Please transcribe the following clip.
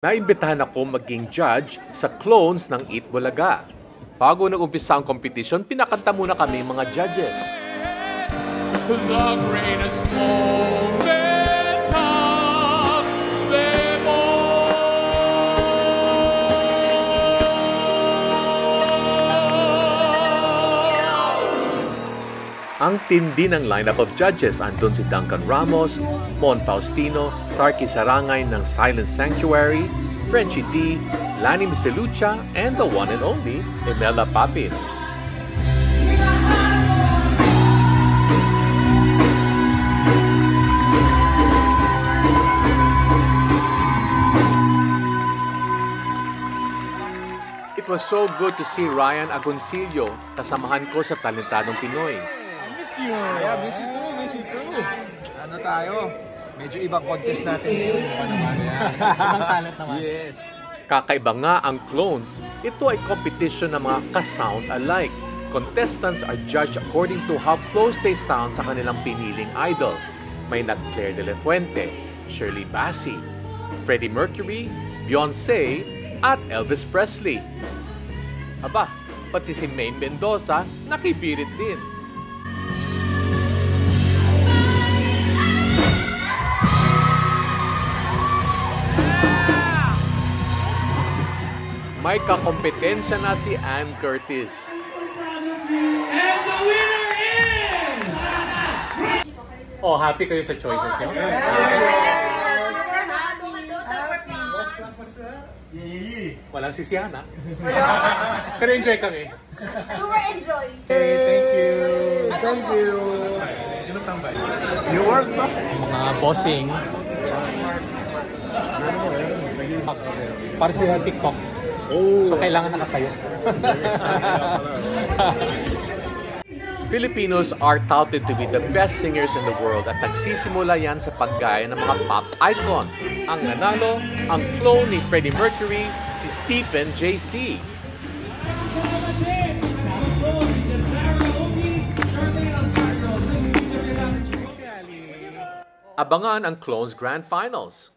Naimbitahan ako maging judge sa clones ng Eat Bulaga. Bago nag-umpisa ang competition, pinakanta muna kami mga judges. The greatest moments of them all. Ang tindi ng lineup of judges, andun si Duncan Ramos, Mon Faustino, Sarky Sarangay ng Silent Sanctuary, Frenchie D, Lani Miselucha, and the one and only Imelda Papin. It was so good to see Ryan Agoncillo, kasamahan ko sa talentadong Pinoy. Miss you! Yeah, miss you too, miss you too. Ano tayo? Medyo ibang contest natin ngayon. Ibang talent naman. Yes. Kakaiba nga ang clones. Ito ay competition ng mga ka-sound alike. Contestants are judged according to how close they sound sa kanilang piniling idol. May Claire de la Fuente, Shirley Bassey, Freddie Mercury, Beyonce, at Elvis Presley. Aba, pati si Maine Mendoza nakipirit din. May kakompetensya na si Ann Curtis. And the winner is... Oh, happy kayo sa choices niyo? Walang sisihan, ha? Pero enjoy kami. Super enjoy. Hey, thank you. Thank you. You work ba? Mga bossing. Para sa TikTok. Oh. So, kailangan nakatayo. Filipinos are touted to be the best singers in the world at nagsisimula yan sa paggaya ng mga pop icon. Ang nanalo, ang clone ni Freddie Mercury, si Stephen JC. Abangan ang Clones Grand Finals.